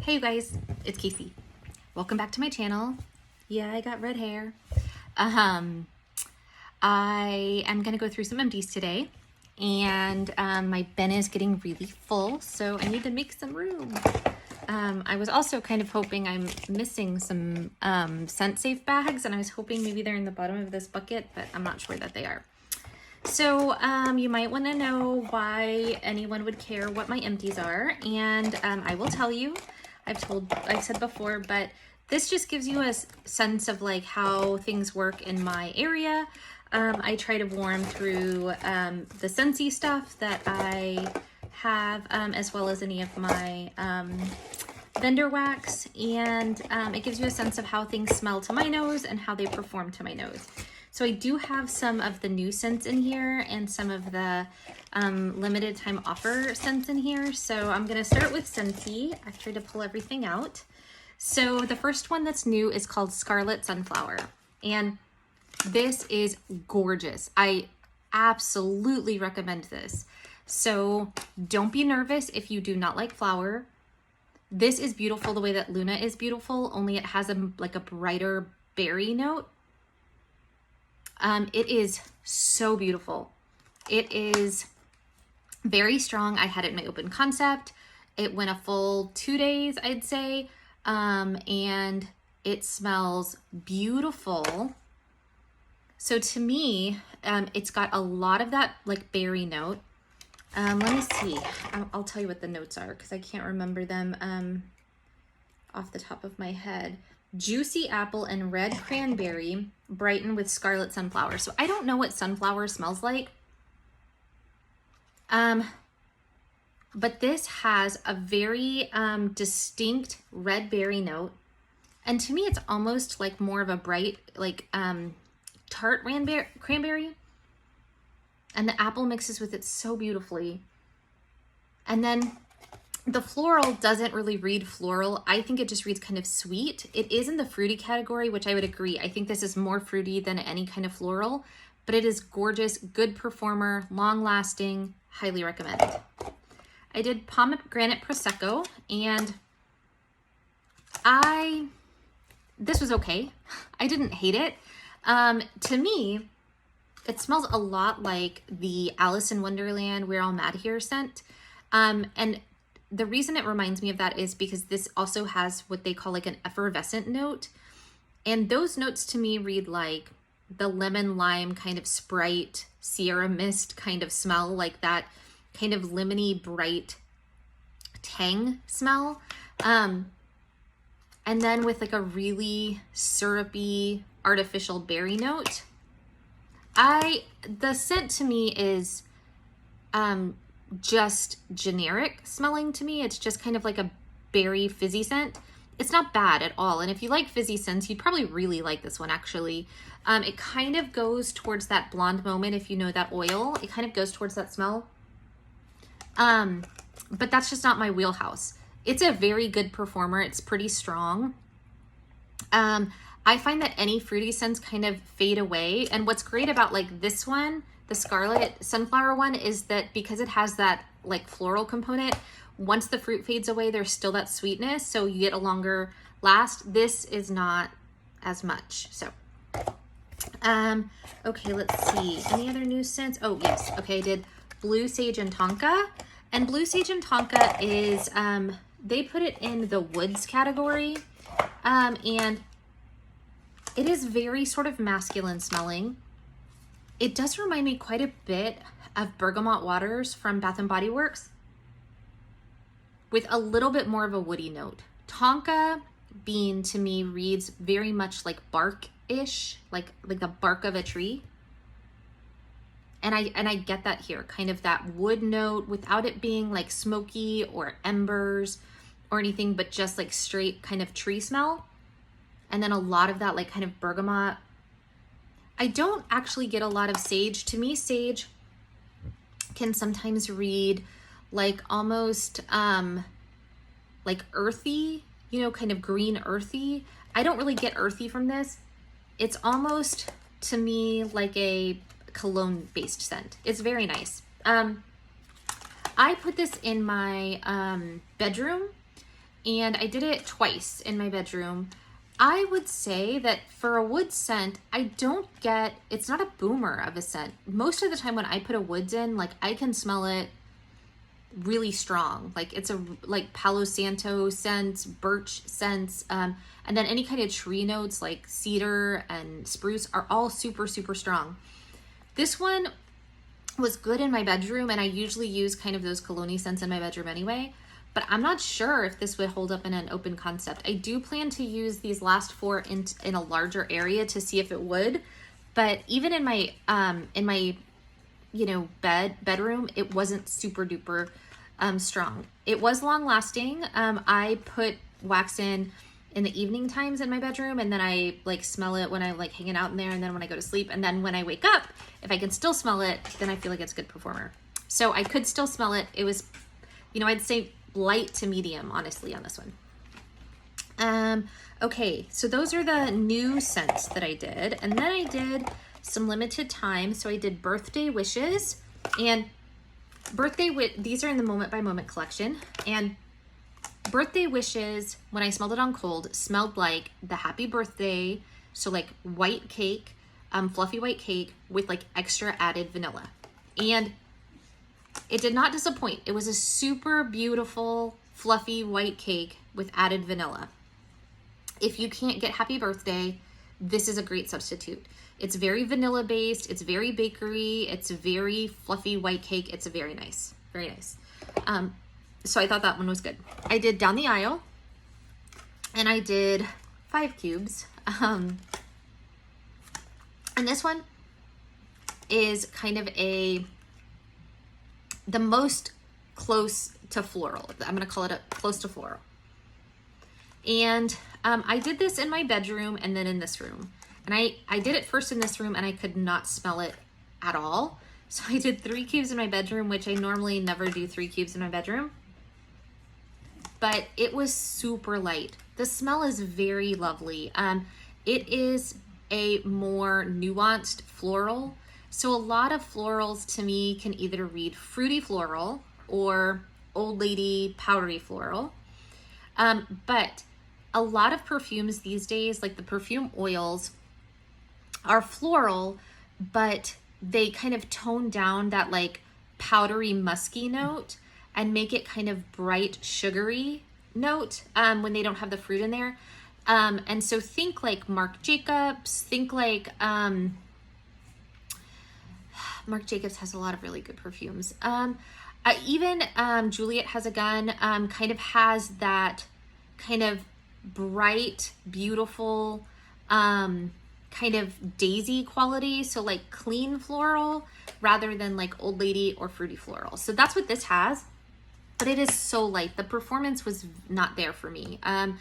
Hey you guys, it's Casey. Welcome back to my channel. Yeah, I got red hair. I am gonna go through some empties today, and my bin is getting really full, so I need to make some room. I was also kind of hoping I'm missing some scent safe bags, and I was hoping maybe they're in the bottom of this bucket, but I'm not sure that they are. So you might want to know why anyone would care what my empties are, and I will tell you. I've said before, but this just gives you a sense of like how things work in my area. I try to warm through the Scentsy stuff that I have, as well as any of my vendor wax, and it gives you a sense of how things smell to my nose and how they perform to my nose. So I do have some of the new scents in here and some of the limited time offer scents in here. So I'm gonna start with Scentsy. I've tried to pull everything out. So the first one that's new is called Scarlet Sunflower. And this is gorgeous. I absolutely recommend this. So don't be nervous if you do not like flower. This is beautiful the way that Luna is beautiful, only it has a brighter berry note. It is so beautiful. It is very strong. I had it in my open concept. It went a full 2 days, I'd say. And it smells beautiful. So to me, it's got a lot of that like berry note. Let me see. I'll tell you what the notes are because I can't remember them off the top of my head. Juicy apple and red cranberry brighten with scarlet sunflower. So I don't know what sunflower smells like. But this has a very distinct red berry note. And to me, it's almost like more of a bright, like tart cranberry. And the apple mixes with it so beautifully. And then the floral doesn't really read floral. I think it just reads kind of sweet. It is in the fruity category, which I would agree. I think this is more fruity than any kind of floral, but it is gorgeous, good performer, long lasting, highly recommend. I did Pomegranate Prosecco, and this was okay. I didn't hate it. To me, it smells a lot like the Alice in Wonderland We're All Mad Here scent. And the reason it reminds me of that is because this also has what they call like an effervescent note. And those notes to me read like the lemon lime kind of Sprite, Sierra Mist kind of smell, like that kind of lemony bright tang smell. And then with like a really syrupy artificial berry note. The scent to me is just generic smelling to me. It's just kind of like a berry fizzy scent. It's not bad at all. And if you like fizzy scents, you'd probably really like this one actually. It kind of goes towards that blonde moment. If you know that oil, it kind of goes towards that smell. But that's just not my wheelhouse. It's a very good performer. It's pretty strong. I find that any fruity scents kind of fade away. And what's great about like this one, the Scarlet Sunflower one, is that because it has that like floral component, once the fruit fades away, there's still that sweetness. So you get a longer last. This is not as much. So, okay, let's see. Any other new scents? Oh, yes. Okay, I did Blue Sage and Tonka. And Blue Sage and Tonka is, they put it in the woods category. And it is very sort of masculine smelling. It does remind me quite a bit of Bergamot Waters from Bath & Body Works with a little bit more of a woody note. Tonka bean to me reads very much like bark-ish, like the bark of a tree. And I get that here, kind of that wood note without it being like smoky or embers or anything, but just like straight kind of tree smell. And then a lot of that like kind of bergamot. I don't actually get a lot of sage. To me, sage can sometimes read like almost like earthy, you know, kind of green earthy. I don't really get earthy from this. It's almost to me like a cologne based scent. It's very nice. I put this in my bedroom and I did it twice in my bedroom. I would say that for a wood scent, it's not a boomer of a scent. Most of the time when I put a woods in, like I can smell it really strong. Like it's like Palo Santo scents, birch scents, and then any kind of tree notes like cedar and spruce are all super, super strong. This one was good in my bedroom, and I usually use kind of those cologne scents in my bedroom anyway. But I'm not sure if this would hold up in an open concept. I do plan to use these last 4 in a larger area to see if it would. But even in my bedroom, it wasn't super duper strong. It was long lasting. I put wax in the evening times in my bedroom, and then I like smell it when I'm like hanging out in there, and then when I go to sleep, and then when I wake up, if I can still smell it, then I feel like it's a good performer. So I could still smell it. It was, I'd say light to medium, honestly, on this one. Okay, so those are the new scents that I did. And then I did some limited time. So I did birthday wishes, and these are in the moment by moment collection. And birthday wishes, when I smelled it on cold, smelled like the happy birthday. So like white cake, fluffy white cake with like extra added vanilla. And it did not disappoint. It was a super beautiful, fluffy white cake with added vanilla. If you can't get happy birthday, this is a great substitute. It's very vanilla based. It's very bakery. It's a very fluffy white cake. It's a very nice, very nice. So I thought that one was good. I did down the aisle, and I did 5 cubes. And this one is kind of the most close to floral. I'm going to call it close to floral. And I did this in my bedroom and then in this room. And I did it first in this room, and I could not smell it at all. So I did 3 cubes in my bedroom, which I normally never do 3 cubes in my bedroom. But it was super light. The smell is very lovely. It is a more nuanced floral. So a lot of florals to me can either read fruity floral or old lady powdery floral. But a lot of perfumes these days, like the perfume oils, are floral, but they kind of tone down that like powdery musky note and make it kind of bright sugary note when they don't have the fruit in there. And so think like Marc Jacobs, think like Marc Jacobs has a lot of really good perfumes. Even Juliet Has a Gun kind of has that kind of bright, beautiful, kind of daisy quality. So like clean floral rather than like old lady or fruity floral. So that's what this has, but it is so light. The performance was not there for me. I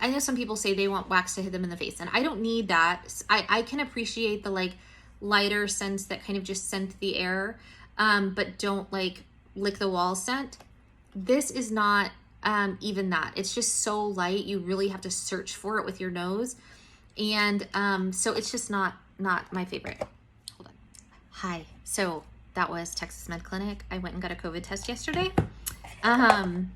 know some people say they want wax to hit them in the face, and I don't need that. I can appreciate the like lighter scents that kind of just scent the air, but don't like lick the wall scent. This is not even that. It's just so light. You really have to search for it with your nose. And so it's just not my favorite. Hold on. Hi. So that was Texas Med Clinic. I went and got a COVID test yesterday. I'm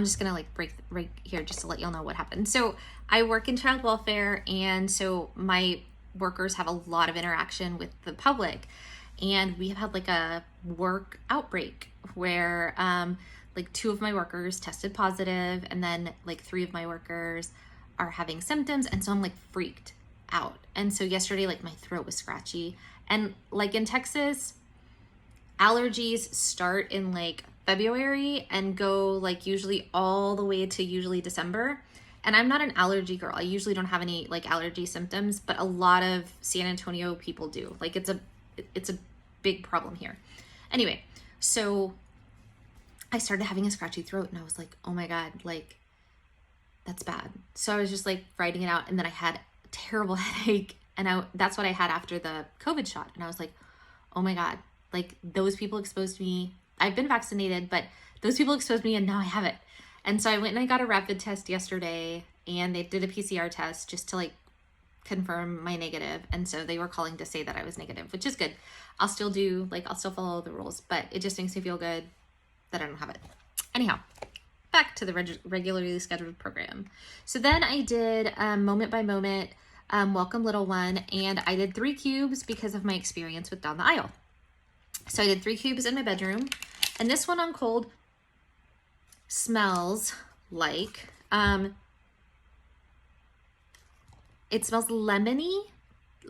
just gonna like break right here just to let y'all know what happened. So I work in child welfare, and so my workers have a lot of interaction with the public, and we have had like a work outbreak where like 2 of my workers tested positive, and then like 3 of my workers are having symptoms, and so I'm like freaked out. And so yesterday, like my throat was scratchy, and like in Texas, allergies start in like February and go like usually all the way to usually December. And I'm not an allergy girl. I usually don't have any like allergy symptoms, but a lot of San Antonio people do. Like it's a big problem here. Anyway, so I started having a scratchy throat, and I was like, oh my God, like that's bad. So I was just like writing it out, and then I had a terrible headache, and that's what I had after the COVID shot. And I was like, oh my God, like those people exposed me. I've been vaccinated, but those people exposed me, and now I have it. And so I went and I got a rapid test yesterday, and they did a PCR test just to like confirm my negative. And so they were calling to say that I was negative, which is good. I'll still follow the rules, but it just makes me feel good that I don't have it. Anyhow, back to the regularly scheduled program. So then I did Moment by Moment, Welcome Little One, and I did 3 cubes because of my experience with Down the Aisle. So I did 3 cubes in my bedroom, and this one on cold smells like, it smells lemony,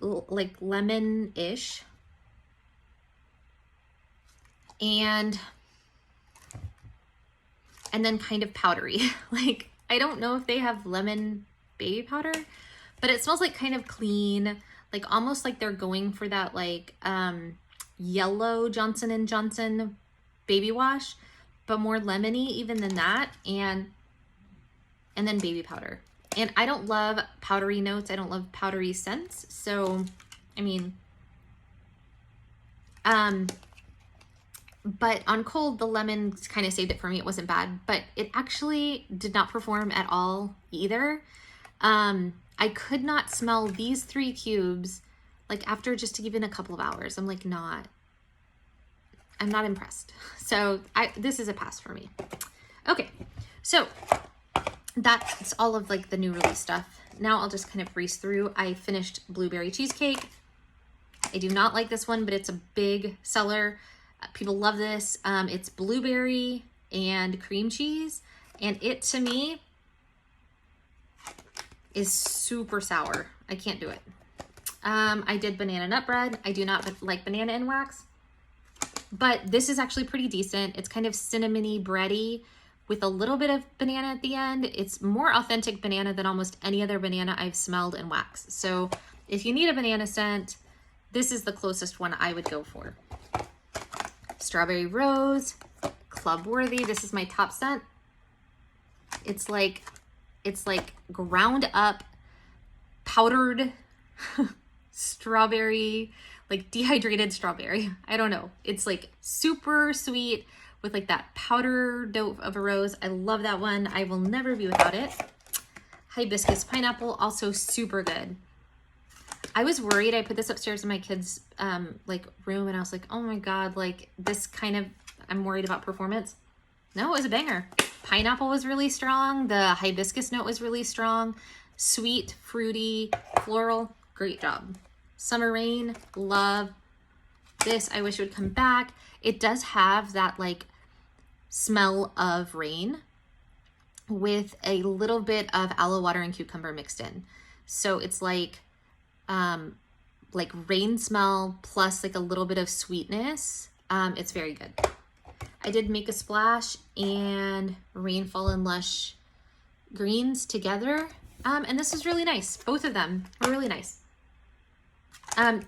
like lemon-ish, and then kind of powdery. Like, I don't know if they have lemon baby powder, but it smells like kind of clean, like almost like they're going for that like yellow Johnson & Johnson baby wash, but more lemony even than that, and then baby powder. And I don't love powdery notes. I don't love powdery scents. So, I mean, but on cold, the lemon kind of saved it for me. It wasn't bad, but it actually did not perform at all either. I could not smell these 3 cubes, like after just even a couple of hours. I'm like, I'm not impressed. So this is a pass for me. Okay. So that's all of like the new release stuff. Now I'll just kind of breeze through. I finished Blueberry Cheesecake. I do not like this one, but it's a big seller. People love this. It's blueberry and cream cheese, and it to me is super sour. I can't do it. I did banana nut bread. I do not like banana in wax, but this is actually pretty decent. It's kind of cinnamony bready with a little bit of banana at the end. It's more authentic banana than almost any other banana I've smelled in wax. So if you need a banana scent, this is the closest one I would go for. Strawberry Rose, club worthy. This is my top scent. It's like ground up powdered strawberry, like dehydrated strawberry. I don't know. It's like super sweet with like that powder dope of a rose. I love that one. I will never be without it. Hibiscus Pineapple, also super good. I was worried. I put this upstairs in my kids' like room, and I was like, oh my God, like this kind of, I'm worried about performance. No, it was a banger. Pineapple was really strong. The hibiscus note was really strong. Sweet, fruity, floral, great job. Summer Rain, love this. I wish it would come back. It does have that like smell of rain with a little bit of aloe water and cucumber mixed in. So it's like rain smell plus like a little bit of sweetness. It's very good. I did Make a Splash and Rainfall and Lush Greens together. And this was really nice. Both of them were really nice.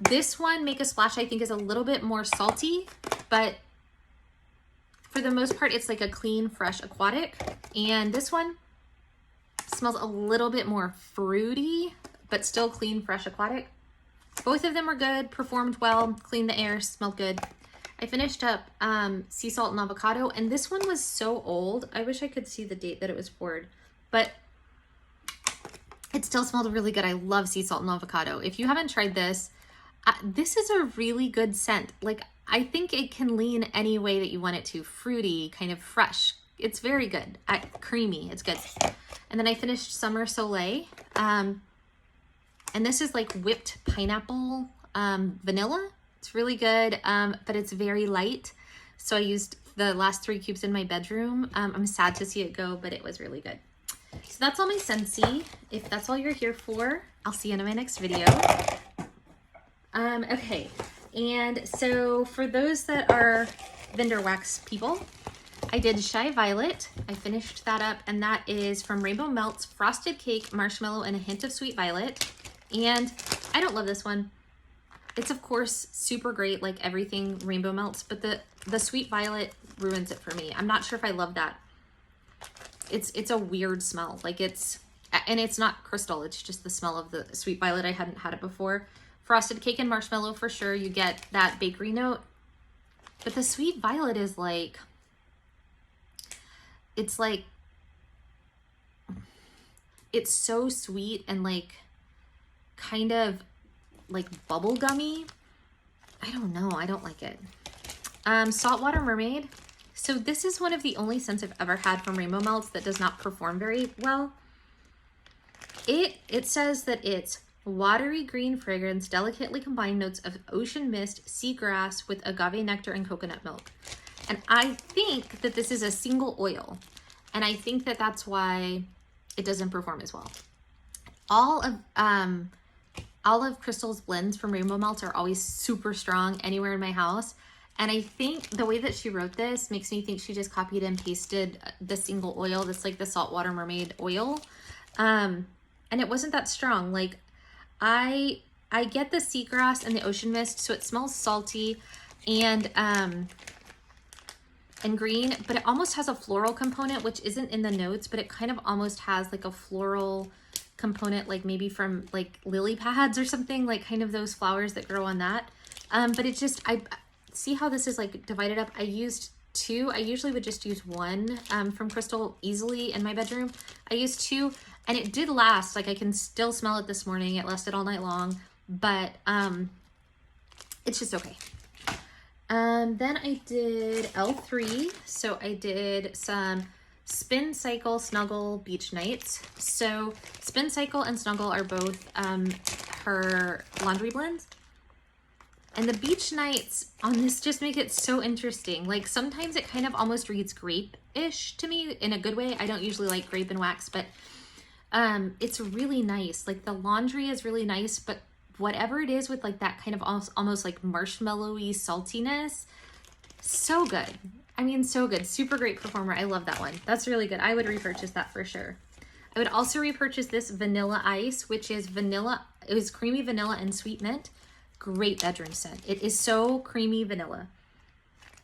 This one, Make a Splash, I think is a little bit more salty, but for the most part, it's like a clean, fresh aquatic. And this one smells a little bit more fruity, but still clean, fresh aquatic. Both of them were good, performed well, cleaned the air, smelled good. I finished up Sea Salt and Avocado, and this one was so old. I wish I could see the date that it was poured, but it still smelled really good. I love Sea Salt and Avocado. If you haven't tried this, this is a really good scent. Like, I think it can lean any way that you want it to. Fruity, kind of fresh. It's very good. Creamy, it's good. And then I finished Summer Soleil. And this is like whipped pineapple vanilla. It's really good, but it's very light. So I used the last 3 cubes in my bedroom. I'm sad to see it go, but it was really good. So that's all my Scentsy. If that's all you're here for, I'll see you in my next video. Okay, and so for those that are vendor wax people, I did Shy Violet. I finished that up, and that is from Rainbow Melts, Frosted Cake, Marshmallow, and a hint of Sweet Violet. And I don't love this one. It's of course super great, like everything Rainbow Melts, but the Sweet Violet ruins it for me. I'm not sure if I love that. It's a weird smell. Like it's not crystal. It's just the smell of the Sweet Violet. I hadn't had it before. Frosted Cake and Marshmallow for sure. You get that bakery note, but the Sweet Violet is like, it's so sweet and like kind of like bubblegummy. I don't know. I don't like it. Saltwater Mermaid, So this is one of the only scents I've ever had from Rainbow Melts that does not perform very well. It says that it's watery green fragrance, delicately combined notes of ocean mist, seagrass with agave nectar and coconut milk. And I think that this is a single oil. And I think that that's why it doesn't perform as well. All of Crystal's blends from Rainbow Melts are always super strong anywhere in my house. And I think the way that she wrote this makes me think she just copied and pasted the single oil that's like the Saltwater Mermaid oil. And it wasn't that strong. Like I get the seagrass and the ocean mist, so it smells salty and green, but it almost has a floral component, which isn't in the notes, but it kind of almost has like a floral component, like maybe from like lily pads or something, like kind of those flowers that grow on that. But it just, I see how this is like divided up. I used two. I usually would just use one from Crystal easily in my bedroom. I used two and it did last. Like I can still smell it this morning. It lasted all night long, but it's just okay. Then I did L3. So I did some Spin Cycle, Snuggle, Beach Nights. So Spin Cycle and Snuggle are both her laundry blends. And the Beach Nights on this just make it so interesting. Like sometimes it kind of almost reads grape-ish to me in a good way. I don't usually like grape and wax, but it's really nice. Like the laundry is really nice, but whatever it is with like that kind of almost like marshmallowy saltiness, so good. I mean, so good. Super great performer. I love that one. That's really good. I would repurchase that for sure. I would also repurchase this Vanilla Ice, which is vanilla. It was creamy vanilla and sweet mint. Great bedroom scent. It is so creamy vanilla.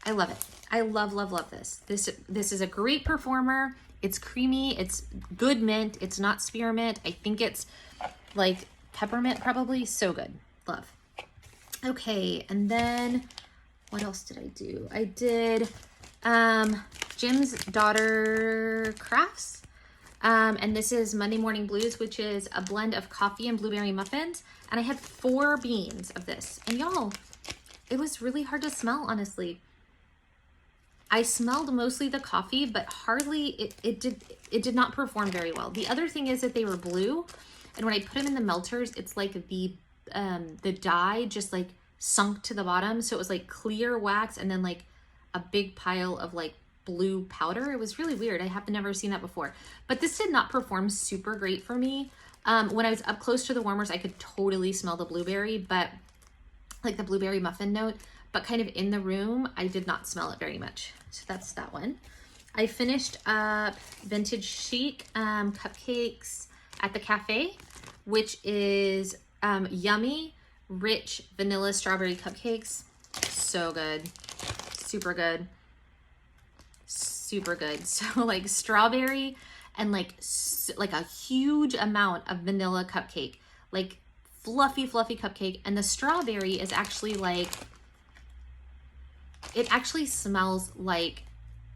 I love it. I love, love, love this. This is a great performer. It's creamy. It's good mint. It's not spearmint. I think it's like peppermint probably. So good. Love. Okay. And then what else did I do? I did Jim's Daughter Crafts. And this is Monday Morning Blues, which is a blend of coffee and blueberry muffins. And I had 4 beans of this. And y'all, it was really hard to smell, honestly. I smelled mostly the coffee, but hardly, it did not perform very well. The other thing is that they were blue. And when I put them in the melters, it's like the dye just like sunk to the bottom. So it was like clear wax and then like a big pile of like blue powder. It was really weird. I have never seen that before. But this did not perform super great for me. When I was up close to the warmers, I could totally smell the blueberry, but like the blueberry muffin note, but kind of in the room, I did not smell it very much. So that's that one. I finished up Vintage Chic cupcakes at the cafe, which is yummy, rich vanilla strawberry cupcakes. So good. Super good. Super good. So like strawberry and like a huge amount of vanilla cupcake, like fluffy cupcake. And the strawberry is actually like, it actually smells like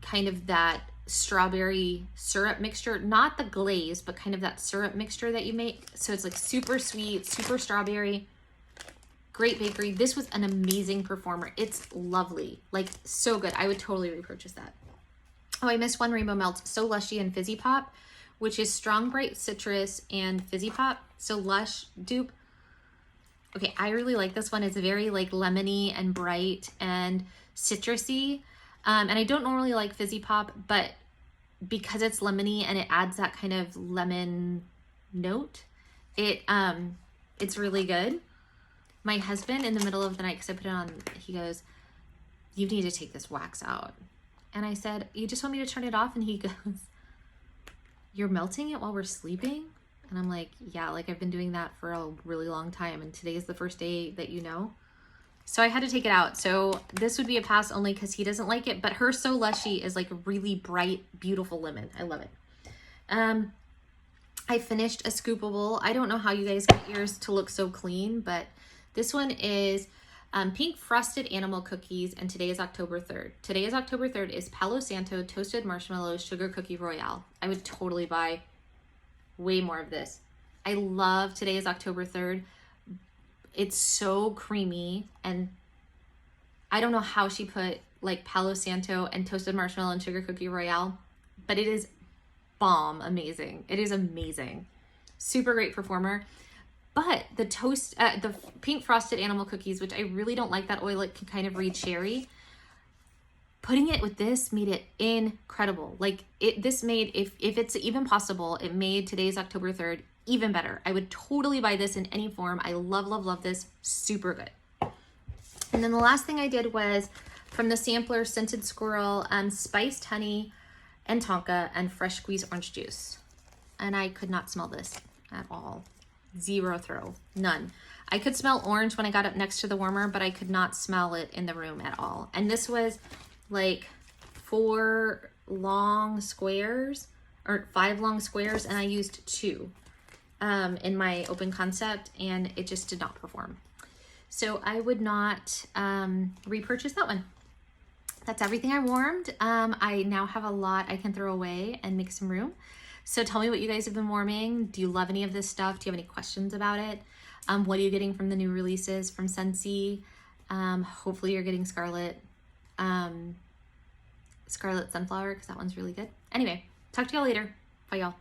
kind of that strawberry syrup mixture, not the glaze, but kind of that syrup mixture that you make. So it's like super sweet, super strawberry. Great bakery. This was an amazing performer. It's lovely, like so good. I would totally repurchase that. Oh, I missed one Rainbow Melts, So Lushy and Fizzy Pop, which is strong, bright citrus and fizzy pop. So Lush dupe. Okay, I really like this one. It's very like lemony and bright and citrusy. And I don't normally like fizzy pop, but because it's lemony and it adds that kind of lemon note, it's really good. My husband in the middle of the night, because I put it on, he goes, "You need to take this wax out." And I said, "You just want me to turn it off?" And he goes, "You're melting it while we're sleeping?" And I'm like, "Yeah, like I've been doing that for a really long time. And today is the first day that you know." So I had to take it out. So this would be a pass only because he doesn't like it. But her So Lushy is like really bright, beautiful lemon. I love it. I finished a scoopable. I don't know how you guys get yours to look so clean, but this one is pink frosted animal cookies, and today is October 3rd. Today is October 3rd is Palo Santo toasted marshmallows sugar cookie royale. I would totally buy way more of this. I love Today is October 3rd. It's so creamy, and I don't know how she put like Palo Santo and toasted marshmallow and sugar cookie royale, but it is bomb amazing. It is amazing. Super great performer. But the the pink frosted animal cookies, which I really don't like that oil, it can kind of read cherry. Putting it with this made it incredible. Like this made, if it's even possible, it made today's October 3rd even better. I would totally buy this in any form. I love, love, love this. Super good. And then the last thing I did was from the sampler, Scented Squirrel, spiced honey and tonka and fresh squeezed orange juice. And I could not smell this at all. Zero throw, none. I could smell orange when I got up next to the warmer, but I could not smell it in the room at all. And this was like 4 long squares or 5 long squares, and I used 2 in my open concept, and it just did not perform. So I would not repurchase that one. That's everything I warmed. I now have a lot I can throw away and make some room. So tell me what you guys have been warming. Do you love any of this stuff? Do you have any questions about it? What are you getting from the new releases from Scentsy? Hopefully you're getting Scarlet Sunflower, because that one's really good. Anyway, talk to y'all later. Bye, y'all.